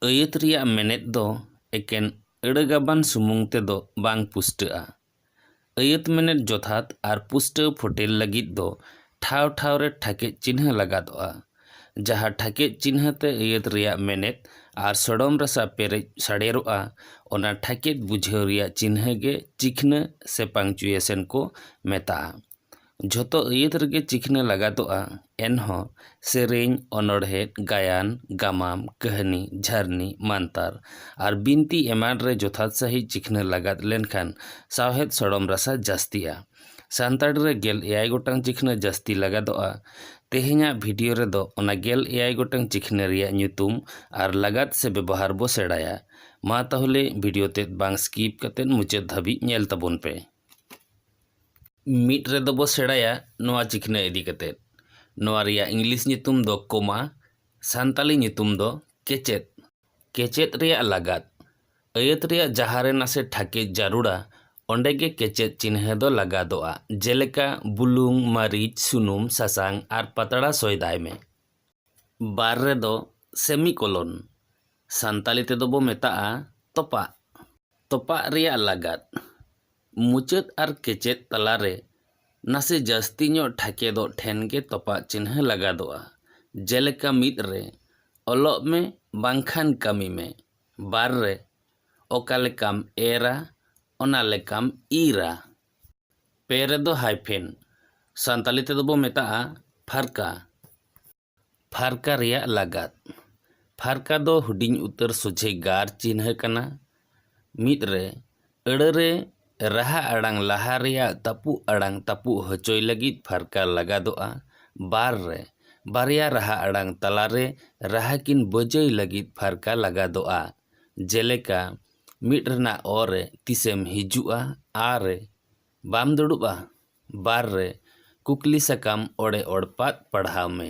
ᱟᱹᱭᱟᱹᱛ ᱨᱮᱭᱟᱜ ᱢᱮᱱᱮᱫ ᱫᱚ ᱮᱠᱮᱱ ᱟᱹᱲᱟᱹ ᱜᱟᱵᱟᱱ ᱥᱩᱢᱩᱝ ᱛᱮᱫᱚ ᱵᱟᱝ ᱯᱩᱥᱴᱟᱹᱜᱼᱟ। ᱟᱹᱭᱟᱹᱛ ᱢᱮᱱᱮᱫ ᱡᱚᱛᱷᱟᱛ ᱟᱨ ᱯᱩᱥᱴᱟᱹᱣ ᱯᱷᱚᱴᱮᱞ ᱞᱟᱹᱜᱤᱫ ᱫᱚ ᱴᱷᱟᱶ ᱴᱷᱟᱶ ᱨᱮ ᱴᱷᱟᱠᱮᱡ ᱪᱤᱱᱦᱟᱹ ᱞᱟᱜᱟᱫᱚᱜᱼᱟ। ᱡᱟᱦᱟᱸ ᱴᱷᱟᱠᱮᱡ ᱪᱤᱱᱦᱟᱹ ᱛᱮ ᱟᱹᱭᱟᱹᱛ ᱨᱮᱭᱟᱜ ᱢᱮᱱᱮᱫ ᱟᱨ ᱥᱚᱲᱚᱢ ᱨᱟᱥᱟ ᱯᱮᱨᱮᱡ ᱥᱟᱰᱮᱨᱚᱜᱼᱟ, ᱚᱱᱟ ᱴᱷᱟᱠᱮᱡ ᱵᱩᱡᱷᱟᱹᱣ ᱨᱮᱭᱟᱜ ᱪᱤᱱᱦᱟᱹ ᱜᱮ ᱪᱤᱠᱷᱱᱟᱹ ᱥᱮ ᱯᱟᱝᱪᱩᱭᱮᱥᱚᱱ ko ᱢᱮᱛᱟᱜᱼᱟ। ᱡᱷᱚᱛᱚ ᱟᱹᱭᱟᱹᱛ ᱨᱮᱜᱮ ᱪᱤᱠᱷᱱᱟᱹ ᱞᱟᱜᱟᱫᱚᱜᱼᱟ, ᱮᱱᱦᱚᱸ ᱥᱮᱨᱮᱧ, ᱚᱱᱚᱬᱦᱮᱸ, ᱜᱟᱭᱟᱱ, ᱜᱟᱢᱟᱢ, ᱠᱟᱹᱦᱱᱤ, ᱡᱷᱟᱨᱱᱤ, ᱢᱟᱱᱛᱟᱨ ᱟᱨ ᱵᱤᱱᱛᱤ ᱮᱢᱟᱱ ᱨᱮ ᱡᱚᱛᱷᱟᱛ ᱥᱟᱺᱦᱤᱡ ᱪᱤᱠᱷᱱᱟᱹ ᱞᱟᱜᱟᱫ ᱞᱮᱱᱠᱷᱟᱱ ᱥᱟᱶᱦᱮᱫ ᱥᱚᱲᱚᱢ ᱨᱟᱥᱟ ᱡᱟᱹᱥᱛᱤᱜᱼᱟ। ᱥᱟᱱᱛᱟᱲᱤ ᱨᱮ ᱑᱗ ᱜᱚᱴᱟᱝ ᱪᱤᱠᱷᱱᱟᱹ ᱡᱟᱹᱥᱛᱤ ᱞᱟᱜᱟᱫᱚᱜᱼᱟ। ᱛᱮᱦᱮᱧᱟᱜ ᱵᱷᱤᱰᱤᱭᱳ ᱨᱮᱫᱚ ᱚᱱᱟ ᱑᱗ ᱜᱚᱴᱟᱝ ᱪᱤᱠᱷᱱᱟᱹ ᱨᱮᱭᱟᱜ ᱧᱩᱛᱩᱢ ᱟᱨ ᱞᱟᱜᱟᱫ ᱥᱮ ᱵᱮᱵᱚᱦᱟᱨ ᱵᱚ ᱥᱮᱬᱟᱭᱟ। ᱢᱟ ᱛᱟᱦᱚᱞᱮ ᱵᱷᱤᱰᱤᱭᱳ ᱛᱮᱫ ᱵᱟᱝ ᱥᱠᱤᱯ ᱠᱟᱛᱮᱫ ᱢᱩᱪᱟᱹᱫ ᱫᱷᱟᱹᱵᱤᱡ ᱧᱮᱞ ᱛᱟᱵᱚᱱ ᱯᱮ। ᱢᱤᱫ ᱨᱮᱫᱚ ᱵᱚ ᱥᱮᱬᱟᱭᱟ ᱱᱚᱣᱟ ᱪᱤᱠᱷᱱᱟᱹ ᱤᱫᱤ ᱠᱟᱛᱮᱫ। ᱱᱚᱣᱟ ᱨᱮᱭᱟᱜ ᱤᱝᱞᱤᱥ ᱧᱩᱛᱩᱢ ᱫᱚ ᱠᱚᱢᱟ, ᱥᱟᱱᱛᱟᱞᱤ ᱧᱩᱛᱩᱢ ᱫᱚ ᱠᱮᱪᱮᱫ। ᱠᱮᱪᱮᱫ ᱨᱮᱭᱟᱜ ᱞᱟᱜᱟᱫ। ᱟᱹᱭᱟᱹᱛ ᱨᱮᱭᱟᱜ ᱡᱟᱦᱟᱸ ᱨᱮ ᱱᱟᱥᱮ ᱴᱷᱟᱠᱮᱡ ᱡᱟᱹᱨᱩᱲᱟ, ᱚᱸᱰᱮ ᱜᱮ ᱠᱮᱪᱮᱫ ᱪᱤᱱᱦᱟᱹ ᱫᱚ ᱞᱟᱜᱟᱫᱚᱜᱼᱟ। ᱡᱮᱞᱮᱠᱟ ᱵᱩᱞᱩᱝ, ᱢᱟᱹᱨᱤᱪ, ᱥᱩᱱᱩᱢ, ᱥᱟᱥᱟᱝ ᱟᱨ ᱯᱟᱛᱲᱟ ᱥᱚᱭᱫᱟᱭ ᱢᱮ। ᱵᱟᱨ ᱨᱮᱫᱚ ᱥᱮᱢᱤᱠᱳᱞᱚᱱ, ᱥᱟᱱᱛᱟᱞᱤ ᱛᱮᱫᱚ ᱵᱚ ᱢᱮᱛᱟᱜᱼᱟ ᱛᱚᱯᱟᱜ। ᱛᱚᱯᱟᱜ ᱨᱮᱭᱟᱜ ᱞᱟᱜᱟᱫ। ᱢᱩᱪᱟᱹᱫ ᱟᱨ ᱠᱮᱪᱮᱫ ᱛᱟᱞᱟᱨᱮ ᱱᱟᱥᱮ ᱡᱟᱹᱥᱛᱤ ᱧᱚᱜ ᱴᱷᱟᱠᱮᱫᱚᱜ ᱴᱷᱮᱱ ᱜᱮ ᱛᱚᱯᱟᱜ ᱪᱤᱱᱦᱟᱹ ᱞᱟᱜᱟᱫᱚᱜᱼᱟ। ᱡᱮᱞᱮᱠᱟ ᱢᱤᱫ ᱨᱮ ᱚᱞᱚᱜ ᱢᱮ ᱵᱟᱝᱠᱷᱟᱱ ᱠᱟᱹᱢᱤ ᱢᱮ। ᱵᱟᱨ ᱨᱮ ᱚᱠᱟ ᱞᱮᱠᱟᱢ ᱮᱨᱟ ᱚᱱᱟ ᱞᱮᱠᱟᱢ ᱤᱨᱟ। ᱯᱮ ᱨᱮᱫᱚ ᱦᱟᱭᱯᱷᱮᱱ, ᱥᱟᱱᱛᱟᱞᱤ ᱛᱮᱫᱚ ᱵᱚ ᱢᱮᱛᱟᱜᱼᱟ ᱯᱷᱟᱨᱠᱟ। ᱯᱷᱟᱨᱠᱟ ᱨᱮᱭᱟᱜ ᱞᱟᱜᱟᱫ। ᱯᱷᱟᱨᱠᱟ ᱫᱚ ᱦᱩᱰᱤᱧ ᱩᱛᱟᱹᱨ ᱥᱚᱡᱷᱮ ᱜᱟᱨ ᱪᱤᱱᱦᱟᱹ ᱠᱟᱱᱟ। ᱢᱤᱫ ᱨᱮ ᱟᱹᱲᱟᱹ ᱨᱮ ᱨᱟᱦᱟ ᱟᱲᱟᱝ ᱞᱟᱦᱟ ᱨᱮᱭᱟᱜ ᱛᱟᱹᱯᱩᱜ ᱟᱲᱟᱝ ᱛᱟᱹᱯᱩᱜ ᱦᱚᱪᱚᱭ ᱞᱟᱹᱜᱤᱫ ᱯᱷᱟᱨᱠᱟ ᱞᱟᱜᱟᱫᱚᱜᱼᱟ। ᱵᱟᱨ ᱨᱮ ᱵᱟᱨᱭᱟ ᱨᱟᱦᱟ ᱟᱲᱟᱝ ᱛᱟᱞᱟᱨᱮ ᱨᱟᱦᱟ ᱠᱤᱱ ᱵᱟᱹᱡᱟᱹᱭ ᱞᱟᱹᱜᱤᱫ ᱯᱷᱟᱨᱠᱟ ᱞᱟᱜᱟᱫᱚᱜᱼᱟ। ᱡᱮᱞᱮᱠᱟ ᱢᱤᱫ ᱨᱮᱱᱟᱜ ᱚ ᱨᱮ ᱛᱤᱥᱮᱢ ᱦᱤᱡᱩᱜᱼᱟ, ᱟ ᱨᱮ ᱵᱟᱢ ᱫᱩᱲᱩᱵᱼᱟ। ᱵᱟᱨ ᱨᱮ ᱠᱩᱠᱞᱤ ᱥᱟᱠᱟᱢ ᱚᱲᱮ ᱚᱲᱯᱟᱫ ᱯᱟᱲᱦᱟᱣ ᱢᱮ।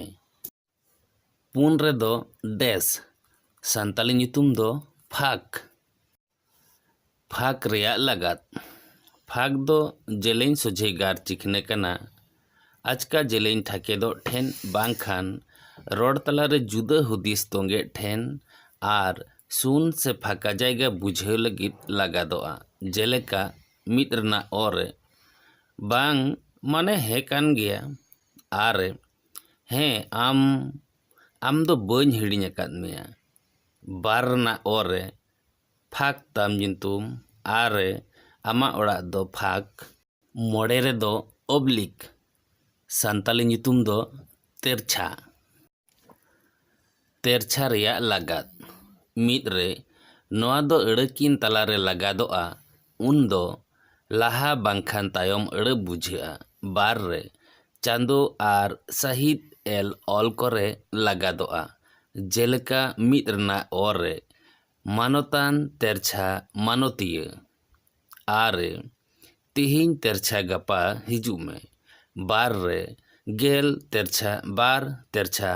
ᱯᱩᱱ ᱨᱮᱫᱚ ᱰᱮᱥ, ᱥᱟᱱᱛᱟᱞᱤ ᱧᱩᱛᱩᱢ ᱫᱚ ᱯᱷᱟᱸᱠ। ᱯᱷᱟᱸᱠ ᱨᱮᱭᱟᱜ ᱞᱟᱜᱟᱫ। ᱯᱷᱟᱸᱠ ᱫᱚ ᱡᱮᱞᱮᱧ ᱥᱚᱡᱷᱮ ᱜᱟᱨ ᱪᱤᱠᱷᱱᱟᱹ ᱠᱟᱱᱟ। ᱟᱪᱠᱟ ᱡᱮᱞᱮᱧ ᱴᱷᱟᱠᱮᱫᱚᱜ ᱴᱷᱮᱱ ᱵᱟᱝᱠᱷᱟᱱ ᱨᱚᱲ ᱛᱟᱞᱟᱨᱮ ᱡᱩᱫᱟᱹ ᱦᱩᱫᱤᱥ ᱛᱚᱸᱜᱮᱜ ᱴᱷᱮᱱ ᱟᱨ ᱥᱩᱱ ᱥᱮ ᱯᱷᱟᱸᱠᱟ ᱡᱟᱭᱜᱟ ᱵᱩᱡᱷᱟᱹᱣ ᱞᱟᱹᱜᱤᱫ ᱞᱟᱜᱟᱫᱚᱜᱼᱟ। ᱡᱮᱞᱮᱠᱟ ᱢᱤᱫ ᱨᱮᱱᱟᱜ ᱚ ᱨᱮ ᱵᱟᱝ ᱢᱟᱱᱮ ᱦᱮᱸ ᱠᱟᱱ ᱜᱮᱭᱟ। ᱟ ᱨᱮ ᱦᱮᱸ ᱟᱢ ᱫᱚ ᱵᱟᱹᱧ ᱦᱤᱲᱤᱧ ᱟᱠᱟᱫ ᱢᱮᱭᱟ। ᱵᱟᱨ ᱨᱮᱱᱟᱜ ᱚ ᱨᱮ ᱯᱷᱟᱸᱠ ᱛᱟᱢ ᱧᱩᱛᱩᱢ, ᱟ ᱨᱮ ᱟᱢᱟᱜ ᱚᱲᱟᱜ ᱫᱚ ᱯᱷᱟᱸᱠ। ᱢᱚᱬᱮ ᱨᱮᱫᱚ ᱚᱵᱞᱤᱠ, ᱥᱟᱱᱛᱟᱞᱤ ᱧᱩᱛᱩᱢ ᱫᱚ ᱛᱮᱨᱪᱷᱟ। ᱛᱮᱨᱪᱷᱟ ᱨᱮᱭᱟᱜ ᱞᱟᱜᱟᱫ। ᱢᱤᱫ ᱨᱮ ᱱᱚᱣᱟ ᱫᱚ ᱟᱹᱲᱟᱹ ᱠᱤᱱ ᱛᱟᱞᱟᱨᱮ ᱞᱟᱜᱟᱫᱚᱜᱼᱟ, ᱩᱱᱫᱚ ᱞᱟᱦᱟ ᱵᱟᱝᱠᱷᱟᱱ ᱛᱟᱭᱚᱢ ᱟᱹᱲᱟᱹ ᱵᱩᱡᱷᱟᱹᱜᱼᱟ। ᱵᱟᱨ ᱨᱮ ᱪᱟᱸᱫᱳ ᱟᱨ ᱥᱟᱹᱦᱤᱫ ᱮᱞ ᱚᱞ ᱠᱚᱨᱮ ᱞᱟᱜᱟᱫᱚᱜᱼᱟ। ᱡᱮᱞᱮᱠᱟ ᱢᱤᱫ ᱨᱮᱱᱟᱜ ᱚ ᱨᱮ ᱢᱟᱱᱚᱛᱟᱱ ᱛᱮᱨᱪᱷᱟ ᱢᱟᱱᱚᱛᱤᱭᱟᱹ। ᱟ ᱨᱮ ᱛᱤᱦᱤᱧ ᱛᱮᱨᱪᱷᱟ ᱜᱟᱯᱟ ᱦᱤᱡᱩᱜ ᱢᱮ। ᱵᱟᱨ ᱨᱮ ᱜᱮᱞ ᱛᱮᱨᱪᱷᱟ ᱵᱟᱨ ᱛᱮᱨᱪᱷᱟ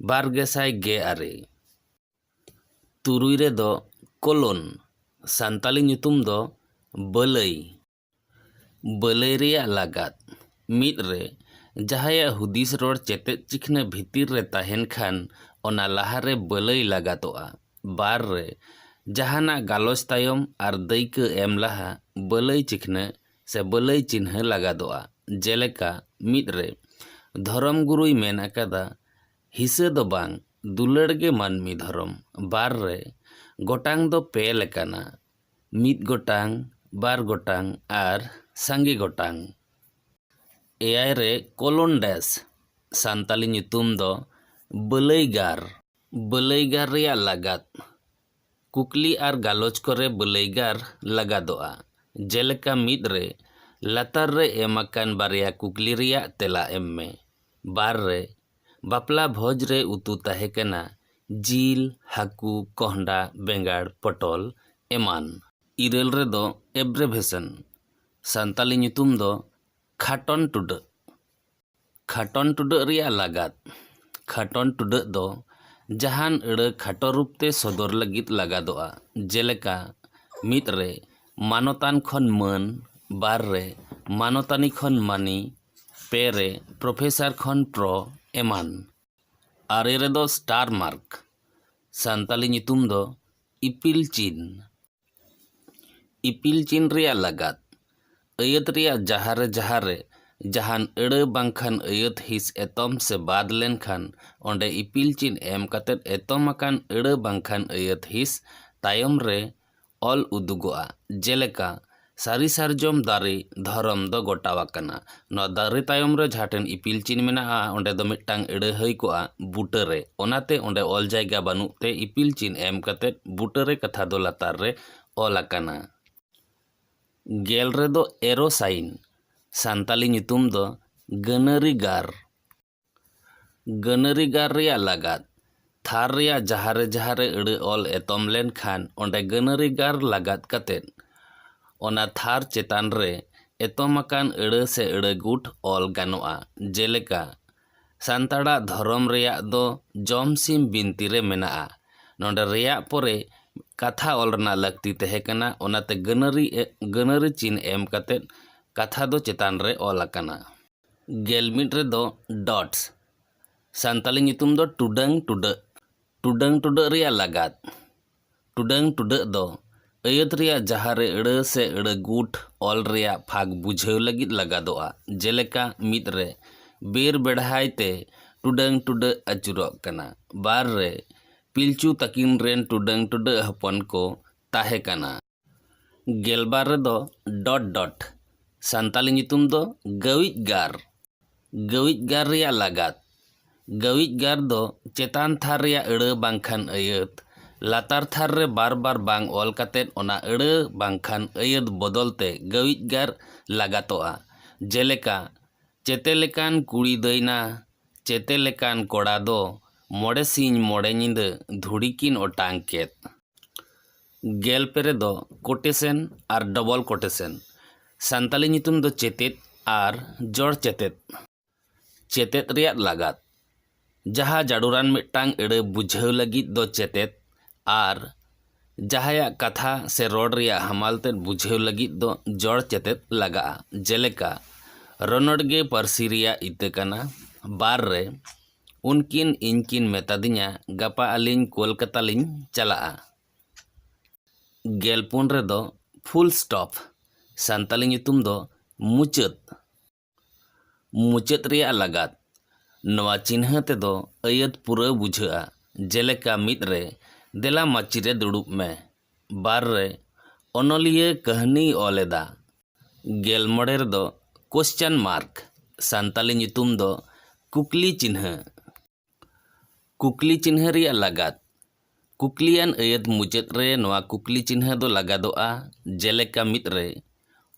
2026। ᱛᱩᱨᱩᱭ ᱨᱮᱫᱚ ᱠᱳᱞᱚᱱ, ᱥᱟᱱᱛᱟᱞᱤ ᱧᱩᱛᱩᱢ ᱫᱚ ᱵᱟᱹᱞᱟᱹᱭ। ᱵᱟᱹᱞᱟᱹᱭ ᱨᱮᱭᱟᱜ ᱞᱟᱜᱟᱫ। ᱢᱤᱫ ᱨᱮ ᱡᱟᱦᱟᱸᱭᱟᱜ ᱦᱩᱫᱤᱥ ᱨᱚᱲ ᱪᱮᱛᱮᱫ ᱪᱤᱠᱷᱱᱟᱹ ᱵᱷᱤᱛᱤᱨ ᱨᱮ ᱛᱟᱦᱮᱱ ᱠᱷᱟᱱ ᱚᱱᱟ ᱞᱟᱦᱟᱨᱮ ᱵᱟᱹᱞᱟᱹᱭ ᱞᱟᱜᱟᱫᱚᱜᱼᱟ। ᱵᱟᱨ ᱨᱮ ᱡᱟᱦᱟᱱᱟᱜ ᱜᱟᱞᱚᱪ ᱛᱟᱭᱚᱢ ᱟᱨ ᱫᱟᱹᱭᱠᱟᱹ ᱮᱢ ᱞᱟᱦᱟ ᱵᱟᱹᱞᱟᱹᱭ ᱪᱤᱠᱷᱱᱟᱹ ᱥᱮ ᱵᱟᱹᱞᱟᱹᱭ ᱪᱤᱱᱦᱟᱹ ᱞᱟᱜᱟᱫᱚᱜᱼᱟ। ᱡᱮᱞᱮᱠᱟ ᱢᱤᱫ ᱨᱮ ᱫᱷᱚᱨᱚᱢ ᱜᱩᱨᱩᱭ ᱢᱮᱱ ᱟᱠᱟᱫᱟ, ᱦᱤᱥᱟᱹ ᱫᱚ ᱵᱟᱝ ᱫᱩᱞᱟᱹᱲ ᱜᱮ ᱢᱟᱹᱱᱢᱤ ᱫᱷᱚᱨᱚᱢ। ᱵᱟᱨ ᱨᱮ ᱜᱚᱴᱟᱝ ᱫᱚ ᱯᱮ ᱞᱮᱠᱟᱱᱟ, ᱢᱤᱫ ᱜᱚᱴᱟᱝ, ᱵᱟᱨ ᱜᱚᱴᱟᱝ ᱟᱨ ᱥᱟᱸᱜᱮ ᱜᱚᱴᱟᱝ। ᱮᱭᱟᱭ ᱨᱮ ᱠᱳᱞᱚᱱ ᱰᱮᱥ, ᱥᱟᱱᱛᱟᱞᱤ ᱧᱩᱛᱩᱢ ᱫᱚ ᱵᱟᱹᱞᱟᱹᱭᱜᱟᱨ। ᱵᱟᱹᱞᱟᱹᱭᱜᱟᱨ ᱨᱮᱭᱟᱜ ᱞᱟᱜᱟᱫ। ᱠᱩᱠᱞᱤ ᱟᱨ ᱜᱟᱞᱚᱪ ᱠᱚᱨᱮ ᱵᱟᱹᱞᱟᱹᱭᱜᱟᱨ ᱞᱟᱜᱟᱫᱚᱜᱼᱟ। ᱡᱮᱞᱮᱠᱟ ᱢᱤᱫ ᱨᱮ ᱞᱟᱛᱟᱨ ᱨᱮ ᱮᱢ ᱟᱠᱟᱱ ᱵᱟᱨᱭᱟ ᱠᱩᱠᱞᱤ ᱨᱮᱭᱟᱜ ᱛᱮᱞᱟ ᱮᱢ ᱢᱮ। ᱵᱟᱨ ᱨᱮ ᱵᱟᱯᱞᱟ ᱵᱷᱚᱡᱽ ᱨᱮ ᱩᱛᱩ ᱛᱟᱦᱮᱸ ᱠᱟᱱᱟ ᱡᱤᱞ, ᱦᱟᱹᱠᱩ, ᱠᱚᱸᱦᱰᱟ, ᱵᱮᱸᱜᱟᱲ, ᱯᱚᱴᱚᱞ ᱮᱢᱟᱱ। ᱤᱨᱟᱹᱞ ᱨᱮᱫᱚ ᱮᱵᱨᱮᱵᱷᱮᱥᱚᱱ, ᱥᱟᱱᱛᱟᱞᱤ ᱧᱩᱛᱩᱢ ᱫᱚ ᱠᱷᱟᱴᱚᱱ ᱴᱩᱰᱟᱹᱜ। ᱠᱷᱟᱴᱚᱱ ᱴᱩᱰᱟᱹᱜ ᱨᱮᱭᱟᱜ ᱞᱟᱜᱟᱫ। ᱠᱷᱟᱴᱚᱱ ᱴᱩᱰᱟᱹᱜ ᱫᱚ ᱡᱟᱦᱟᱱ ᱟᱹᱲᱟᱹ ᱠᱷᱟᱴᱚ ᱨᱩᱯ ᱛᱮ ᱥᱚᱫᱚᱨ ᱞᱟᱹᱜᱤᱫ ᱞᱟᱜᱟᱫᱚᱜᱼᱟ। ᱡᱮᱞᱮᱠᱟ ᱢᱤᱫ ᱨᱮ ᱢᱟᱱᱚᱛᱟᱱ ᱠᱷᱚᱱ ᱢᱟᱹᱱ, ᱵᱟᱨ ᱨᱮ ᱢᱟᱱᱚᱛᱟᱱᱤ ᱠᱷᱚᱱ ᱢᱟᱹᱱᱤ, ᱯᱮ ᱨᱮ ᱯᱨᱚᱯᱷᱮᱥᱟᱨ ᱠᱷᱚᱱ ᱯᱨᱚ ᱮᱢᱟᱱ। ᱟᱨᱮ ᱨᱮᱫᱚ ᱥᱴᱟᱨ ᱢᱟᱨᱠ, ᱥᱟᱱᱛᱟᱞᱤ ᱧᱩᱛᱩᱢ ᱫᱚ ᱤᱯᱤᱞᱪᱤᱱ᱾ ᱤᱯᱤᱞᱪᱤᱱ ᱨᱮᱭᱟᱜ ᱞᱟᱜᱟᱫ ᱟᱹᱭᱟᱹᱛ ᱨᱮᱭᱟᱜ ᱡᱟᱦᱟᱸᱨᱮ ᱡᱟᱦᱟᱱ ᱟᱹᱲᱟᱹ ᱵᱟᱝᱠᱷᱟᱱ ᱟᱹᱭᱟᱹᱛ ᱦᱤᱸᱥ ᱮᱛᱚᱢ ᱥᱮ ᱵᱟᱫ lenkhan ᱚᱸᱰᱮ ᱤᱯᱤᱞᱪᱤᱱ ᱮᱢ katet ᱮᱛᱚᱢ akan ᱟᱹᱲᱟᱹ ᱵᱟᱝᱠᱷᱟᱱ ᱟᱹᱭᱟᱹᱛ ᱦᱤᱸᱥ ᱛᱟᱭᱚᱢ ᱨᱮ ᱚᱞ ᱩᱫᱩᱜᱚᱜᱼᱟ᱾ ᱡᱮᱞᱮᱠᱟ ᱥᱟᱹᱨᱤ ᱥᱟᱨᱡᱚᱢ ᱫᱟᱨᱮ ᱫᱷᱚᱨᱚᱢ ᱫᱚ ᱜᱚᱴᱟᱣ ᱟᱠᱟᱱᱟ᱾ ᱱᱚᱣᱟ ᱫᱟᱨᱮ ᱛᱟᱭᱚᱢ ᱨᱮ ᱡᱟᱦᱟᱸ ᱴᱷᱮᱱ ᱤᱯᱤᱞᱪᱤᱱ ᱢᱮᱱᱟᱜᱼᱟ ᱚᱸᱰᱮ ᱫᱚ ᱢᱤᱫᱴᱟᱝ ᱟᱹᱲᱟᱹ ᱦᱩᱭ ᱠᱚᱜᱼᱟ ᱵᱩᱴᱟᱹ ᱨᱮ, ᱚᱱᱟᱛᱮ ᱚᱸᱰे ᱚᱞ ᱡᱟᱭᱜᱟ ᱵᱟᱹᱱᱩᱜ ᱛᱮ ᱤᱯᱤᱞᱪᱤᱱ ᱮᱢ katet ᱵᱩᱴᱟᱹ ᱨᱮ ᱠᱟᱛᱷᱟ ᱫᱚ ᱞᱟᱛᱟᱨ ᱨᱮ ᱚᱞ ᱟᱠᱟᱱᱟ᱾ ᱜᱮᱞ ᱨᱮᱫᱚ ᱮᱨᱳ ᱥᱟᱭᱤᱱ᱾ ᱥᱟᱱᱛᱟᱞᱤ ᱧᱩᱛᱩᱢ ᱫᱚ ᱜᱟᱹᱱᱟᱹᱨᱤ ᱜᱟᱨ᱾ ᱜᱟᱹᱱᱟᱹᱨᱤ ᱜᱟᱨ ᱨᱮᱭᱟᱜ ᱞᱟᱜᱟᱫ ᱛᱷᱟᱨ ᱨᱮᱭᱟᱜ ᱡᱟᱦᱟᱸᱨᱮ ᱟᱹᱲᱟᱹ ᱚᱞ ᱮᱛᱚᱢ ᱞᱮᱱᱠᱷᱟᱱ ᱚᱸᱰᱮ ᱜᱟᱹᱱᱟᱹᱨᱤ ᱜᱟᱨ ᱞᱟᱜᱟᱫ katet ᱚᱱᱟ ᱛᱷᱟᱨ ᱪᱮᱛᱟᱱ ᱨᱮ ᱮᱛᱚᱢ ᱟᱠᱟᱱ ᱟᱹᱲᱟᱹ ᱥᱮ ᱟᱹᱲᱟᱹ ᱜᱩᱴ ᱚᱞ ᱜᱟᱱᱚᱜᱼᱟ᱾ ᱡᱮᱞᱮᱠᱟ ᱥᱟᱱᱛᱟᱲᱟᱜ धᱚᱨᱚᱢ ᱨᱮᱭᱟᱜ ᱫᱚ ᱡᱚᱢ ᱥᱤᱢ ᱵᱤᱱᱛᱤ ᱨᱮ ᱢᱮᱱᱟᱜᱼᱟ᱾ ᱱᱚᱸᱰᱮ ᱨᱮᱭᱟᱜ ᱯᱚᱨᱮ ᱠᱟᱛᱷᱟ ᱚᱞ ᱨᱮᱱᱟᱜ ᱞᱟᱹᱠᱛᱤ ᱛᱟᱦᱮᱸ ᱠᱟᱱᱟ, ᱚᱱᱟᱛᱮ ᱜᱟᱹᱱᱟᱹᱨᱤ ᱪᱤᱱ ᱮᱢ katet ᱠᱟᱛᱷᱟ ᱫᱚ ᱪᱮᱛᱟᱱ ᱨᱮ ᱚᱞ ᱟᱠᱟᱱᱟ᱾ ᱜᱮᱞ ᱢᱤᱫ ᱨᱮᱫᱚ ᱰᱚᱴᱥ᱾ ᱥᱟᱱᱛᱟᱞᱤ ᱧᱩᱛᱩᱢ ᱫᱚ ᱴᱩᱰᱟᱹᱝ ᱴᱩᱰᱟᱹᱜ᱾ ᱴᱩᱰᱟᱹᱝ ᱴᱩᱰᱟᱹᱜ ᱨᱮᱭᱟᱜ ᱞᱟᱜᱟᱫ ᱴᱩᱰᱟᱹᱝ ᱴᱩᱰᱟᱹᱜ ᱫᱚ ᱟᱹᱭᱟᱹᱛ ᱨᱮᱭᱟᱜ ᱡᱟᱦᱟᱸᱨᱮ ᱟᱹᱲᱟᱹ ᱥᱮ ᱟᱹᱲᱟᱹ ᱜᱩᱴ ᱚᱞ ᱨᱮᱭᱟᱜ ᱯᱷᱟᱸᱠ ᱵᱩᱡᱷᱟᱹᱣ ᱞᱟᱹᱜᱤᱫ ᱞᱟᱜᱟᱫᱚᱜᱼᱟ᱾ ᱡᱮᱞᱮᱠᱟ ᱢᱤᱫ ᱨᱮ ᱵᱮᱨ ᱵᱮᱲᱦᱟᱭ ᱛᱮ ᱴᱩᱰᱟᱹᱝ ᱴᱩᱰᱟᱹᱜ ᱟᱹᱪᱩᱨᱚᱜ ᱠᱟᱱᱟ᱾ ᱵᱟᱨ ᱨᱮ ᱯᱤᱞᱪᱩ ᱛᱟᱹᱠᱤᱱ ᱨᱮᱱ ᱴᱩᱰᱟᱹᱝ ᱴᱩᱰᱟᱹᱜ ᱦᱚᱯᱚᱱ ᱠᱚ ᱛᱟᱦᱮᱸ ᱠᱟᱱᱟ᱾ ᱜᱮᱞᱵᱟᱨ ᱨᱮᱫᱚ ᱰᱚᱴ ᱰᱚᱴ᱾ ᱥᱟᱱᱛᱟᱞᱤ ᱧᱩᱛᱩᱢ ᱫᱚ ᱜᱟᱹᱣᱤᱡ ᱜᱟᱨ᱾ ᱜᱟᱹᱣᱤᱡ ᱜᱟᱨ ᱨᱮᱭᱟᱜ ᱞᱟᱜᱟᱫ ᱜᱟᱹᱣᱤᱡ ᱜᱟᱨ ᱫᱚ ᱪᱮᱛᱟᱱ ᱛᱷᱟᱨ ᱨᱮᱭᱟᱜ ᱟᱹᱲᱟᱹ ᱵᱟᱝᱠᱷᱟᱱ ᱟᱹᱭᱟᱹᱛ ᱞᱟᱛᱟᱨ ᱛᱷᱟᱨ ᱨᱮ ᱵᱟᱨ ᱵᱟᱝ ᱚᱞ katet ᱚᱱᱟ ᱟᱹᱲᱟᱹ ᱵᱟᱝᱠᱷᱟᱱ ᱟᱹᱭᱟᱹᱛ ᱵᱚᱫᱚᱞ te ᱜᱟᱹᱣᱤᱡ ᱜᱟᱨ ᱞᱟᱜᱟᱛᱚᱜᱼᱟ᱾ ᱡᱮᱞᱮᱠᱟ ᱪᱮᱛᱮ ᱞᱮᱠᱟᱱ ᱠᱩᱲᱤ ᱫᱟᱹᱭᱱᱟ ᱪᱮᱛᱮ ᱞᱮᱠᱟᱱ ᱠᱚᱲᱟ ᱫᱚ ᱢᱚᱬᱮ ᱥᱤᱧ ᱢᱚᱬᱮ ᱧᱤᱫᱟᱹ ᱫᱷᱩᱲᱤ ᱠᱤᱱ ᱚᱴᱟᱝ ᱠᱮᱫ᱾ ᱜᱮᱞ ᱯᱮ ᱨᱮᱫᱚ ᱠᱳᱴᱮᱥᱮᱱ ᱟᱨ ᱰᱚᱵᱚᱞ ᱠᱳᱴᱮᱥᱮᱱ᱾ ᱥᱟᱱᱛᱟᱞᱤ ᱧᱩᱛᱩᱢ ᱫᱚ ᱪᱮᱛᱮᱫ ᱟᱨ ᱡᱚᱲ ᱪᱮᱛᱮᱫ᱾ ᱪᱮᱛᱮᱫ ᱨᱮᱭᱟᱜ ᱞᱟᱜᱟᱫ ᱡᱟᱦᱟᱸ ᱡᱟᱹᱨᱩᱲᱟᱱ ᱢᱤᱫᱴᱟᱝ ᱟᱹᱲᱟᱹ ᱵᱩᱡᱷᱟᱹᱣ ᱞᱟᱹᱜᱤᱫ ᱫᱚ ᱪᱮᱛᱮᱫ ᱟᱨ ᱡᱟᱦᱟᱸᱭᱟᱜ ᱠᱟᱛᱷᱟ ᱥᱮ ᱨᱚᱲ ᱨᱮᱭᱟᱜ ᱦᱟᱢᱟᱞ ᱛᱮᱫ ᱵᱩᱡᱷᱟᱹᱣ ᱞᱟᱹᱜᱤᱫ ᱫᱚ ᱡᱚᱲ ᱪᱮᱛᱮᱫ ᱞᱟᱜᱟᱜᱼᱟ᱾ ᱡᱮᱞᱮᱠᱟ ᱨᱚᱱᱚᱲᱜᱮ ᱯᱟᱹᱨᱥᱤ ᱨᱮᱭᱟᱜ ᱤᱛᱟᱹ ᱠᱟᱱᱟ᱾ ᱵᱟᱨ ᱨᱮ ᱩᱱᱠᱤᱱ ᱤᱧᱠᱤᱱ ᱢᱮᱛᱟᱫᱤᱧᱟ ᱜᱟᱯᱟ ᱟᱹᱞᱤᱧ ᱠᱳᱞᱠᱟᱛᱟ ᱞᱤᱧ ᱪᱟᱞᱟᱜᱼᱟ᱾ ᱜᱮᱞ ᱯᱩᱱ ᱨᱮᱫᱚ ᱯᱷᱩᱞ ᱥᱴᱚᱯ᱾ ᱥᱟᱱᱛᱟᱞᱤ ᱧᱩᱛᱩᱢ ᱫᱚ ᱢᱩᱪᱟᱹᱫ᱾ ᱢᱩᱪᱟᱹᱫ ᱨᱮᱭᱟᱜ ᱞᱟᱜᱟᱫ ᱱᱚᱣᱟ ᱪᱤᱱᱦᱟᱹ ᱛᱮᱫᱚ ᱟᱹᱭᱟᱹᱛ ᱯᱩᱨᱟᱹᱣ ᱵᱩᱡᱷᱟᱹᱜᱼᱟ᱾ ᱡᱮᱞᱮᱠᱟ ᱢᱤᱫ ᱨᱮ ᱫᱮᱞᱟ ᱢᱟᱹᱪᱤ ᱨᱮ ᱫᱩᱲᱩᱵ ᱢᱮ᱾ ᱵᱟᱨ ᱨᱮ ᱚᱱᱚᱞᱤᱭᱟᱹ ᱠᱟᱹᱦᱱᱤᱭ ᱚᱞ ᱮᱫᱟ᱾ ᱜᱮᱞ ᱢᱚᱬᱮ ᱨᱮᱫᱚ ᱠᱳᱥᱪᱟᱱ ᱢᱟᱨᱠ᱾ ᱥᱟᱱᱛᱟᱞᱤ ᱧᱩᱛᱩᱢ ᱫᱚ ᱠᱩᱠᱞᱤ ᱪᱤᱱᱦᱟᱹ᱾ ᱠᱩᱠᱞᱤ ᱪᱤᱱᱦᱟᱹ ᱨᱮᱭᱟᱜ ᱞᱟᱜᱟᱫ ᱠᱩᱠᱞᱤᱭᱟᱱ ᱟᱹᱭᱟᱹᱛ ᱢᱩᱪᱟᱹᱫ ᱨᱮ ᱱᱚᱣᱟ ᱠᱩᱠᱞᱤ ᱪᱤᱱᱦᱟᱹ ᱫᱚ ᱞᱟᱜᱟᱫᱚᱜᱼᱟ᱾ ᱡᱮᱞᱮᱠᱟ ᱢᱤᱫ ᱨᱮ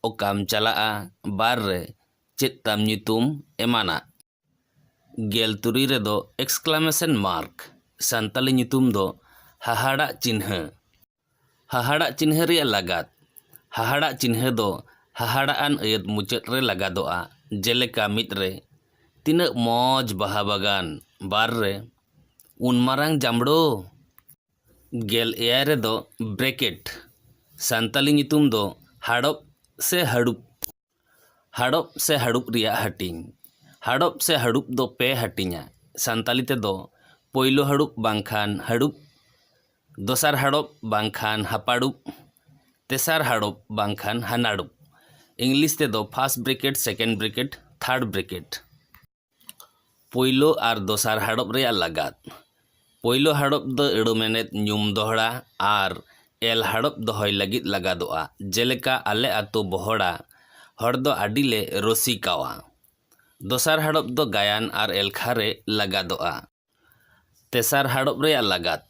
ᱚᱠᱟᱢ ᱪᱟᱞᱟᱜᱼᱟ᱾ ᱵᱟᱨ ᱨᱮ ᱪᱮᱫ ᱛᱟᱢ ᱧᱩᱛᱩᱢ ᱮᱢᱟᱱᱟᱜ᱾ ᱜᱮᱞ ᱛᱩᱨᱩᱭ ᱨᱮᱫᱚ ᱮᱠᱥᱠᱞᱟᱢᱮᱥᱚᱱ ᱢᱟᱨᱠ᱾ ᱥᱟᱱᱛᱟᱞᱤ ᱧᱩᱛᱩᱢ ᱫᱚ ᱦᱟᱦᱟᱲᱟᱜ ᱪᱤᱱᱦᱟᱹ᱾ ᱦᱟᱦᱟᱲᱟᱜ ᱪᱤᱱᱦᱟᱹ ᱨᱮᱭᱟᱜ ᱞᱟᱜᱟᱫ ᱦᱟᱦᱟᱲᱟᱜ ᱪᱤᱱᱦᱟᱹ ᱫᱚ ᱦᱟᱦᱟᱲᱟᱜ ᱟᱱ ᱟᱹᱭᱟᱹᱛ ᱢᱩᱪᱟᱹᱫ ᱨᱮ ᱞᱟᱜᱟᱫᱚᱜᱼᱟ᱾ ᱡᱮᱞᱮᱠᱟ ᱢᱤᱫ ᱨᱮ ᱛᱤᱱᱟᱹᱜ ᱢᱚᱡᱽ ᱵᱟᱦᱟ ᱵᱟᱜᱟᱱ᱾ ᱵᱟᱨ ᱨᱮ ᱩᱱ ᱢᱟᱨᱟᱝ ᱡᱟᱢᱲᱳ᱾ ᱜᱮᱞ ᱮᱭᱟᱭ ᱨᱮᱫᱚ ᱵᱨᱮᱠᱮᱴ᱾ ᱥᱟᱱᱛᱟᱞᱤ ᱧᱩᱛᱩᱢ ᱫᱚ ᱦᱟᱲᱚᱵ ᱥᱮ ᱦᱟᱹᱲᱩᱵ᱾ ᱦᱟᱲᱚᱵ ᱥᱮ ᱦᱟᱹᱲᱩᱵ ᱨᱮᱭᱟᱜ ᱦᱟᱹᱴᱤᱧ ᱦᱟᱲᱚᱵ ᱥᱮ ᱦᱟᱹᱲᱩᱵ ᱫᱚ ᱯᱮ ᱦᱟᱹᱴᱤᱧᱟ᱾ ᱥᱟᱱᱛᱟᱞᱤ ᱛᱮᱫᱚ ᱯᱳᱭᱞᱳ ᱦᱟᱹᱲᱩᱵ ᱵᱟᱝᱠᱷᱟन ᱦᱟᱹᱲᱩᱵ, ᱫᱚᱥᱟᱨ ᱦᱟᱲᱚᱵ ᱵᱟᱝᱠᱷᱟन ᱦᱟᱯᱟᱲᱩᱵ, ᱛᱮᱥᱟর ᱦᱟᱲᱚᱵ ᱵᱟᱝᱠᱷᱟन হানাড়ুব। ইংলিশ তেদো first bracket second bracket third bracket. পৈলো আর দোসার হাড়প রে লাগাত পৈলো হাড়প দ এড়ো মেনেত ñুম দহড়া আর এল হাড়প দহয় লাগিত লাগাদোआ যেলেকা আলে আতো বহড়া হড় দ আডিলে রসিকাওয়া। দোসার হাড়প দ গায়ান আর এলখারে লাগাদোआ। তেসার হাড়প রে লাগাত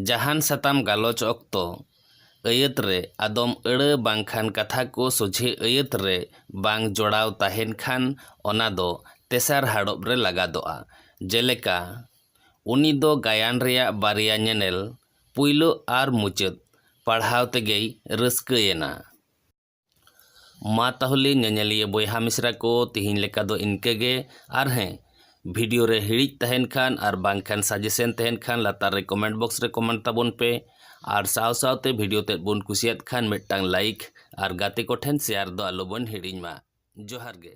জাহান সাতাম গালোচ অক্তো ᱟᱹᱭᱟᱹᱛ ᱨᱮ ᱟᱫᱚᱢ ᱟᱹᱲᱟᱹ ᱵᱟᱝᱠᱷᱟᱱ ᱠᱟᱛᱷᱟ ᱠᱚ ᱥᱚᱡᱷᱮ ᱟᱹᱭᱟᱹᱛ ᱨᱮ ᱵᱟᱝ ᱡᱚᱲᱟᱣ ᱛᱟᱦᱮᱱ ᱠᱷᱟᱱ ᱚᱱᱟ ᱫᱚ ᱛᱮᱥᱟᱨ ᱦᱟᱲᱚᱵ ᱨᱮ ᱞᱟᱜᱟᱫᱚᱜᱼᱟ᱾ ᱡᱮᱞᱮᱠᱟ ᱩᱱᱤ ᱫᱚ ᱜᱟᱭᱟᱱ ᱨᱮᱭᱟᱜ ᱵᱟᱨᱭᱟ ᱧᱮᱱᱮᱞ ᱯᱩᱭᱞᱳ ᱟᱨ ᱢᱩᱪᱟᱹᱫ ᱯᱟᱲᱦᱟᱣ ᱛᱮᱜᱮᱭ ᱨᱟᱹᱥᱠᱟᱹᱭᱮᱱᱟ᱾ ᱢᱟ ᱛᱟᱦᱚᱞᱮ ᱧᱮᱧᱮᱞᱤᱭᱟᱹ ᱵᱚᱭᱦᱟ ᱢᱤᱥᱨᱟ ᱠᱚ ᱛᱤᱦᱤᱧ ᱞᱮᱠᱟ ᱫᱚ ᱤᱱᱠᱟᱹᱜᱮ ᱟᱨ ᱦᱮᱸ ᱵᱷᱤᱰᱤᱭᱳ ᱨᱮ ᱦᱤᱲᱤᱡ ᱛᱟᱦᱮᱱ ᱠᱷᱟᱱ ᱟᱨ ᱵᱟᱝᱠᱷᱟᱱ ᱥᱟᱡᱮᱥᱮᱱ ᱛᱟᱦᱮᱱ ᱠᱷᱟᱱ ᱞᱟᱛᱟᱨ ᱨᱮ ᱠᱚᱢᱮᱱᱴ ᱵᱚᱠᱥ ᱨᱮ ᱠᱚᱢᱮᱱᱴ ᱛᱟᱵᱚᱱ ᱯᱮ ᱟᱨ ᱥᱟᱶ ᱥᱟᱶᱛᱮ ᱵᱷᱤᱰᱤᱭᱳ ᱛᱮᱫ ᱵᱚᱱ ᱠᱩᱥᱤᱭᱟᱫ ᱠᱷᱟᱱ ᱢᱤᱫᱴᱟᱝ ᱞᱟᱭᱤᱠ ᱟᱨ ᱜᱟᱛᱮ ᱠᱚᱴᱷᱮᱱ ᱥᱮᱭᱟᱨ ᱫᱚ ᱟᱞᱚᱵᱚᱱ ᱦᱤᱲᱤᱧ ᱢᱟ᱾ ᱡᱚᱦᱟᱨ ᱜᱮ।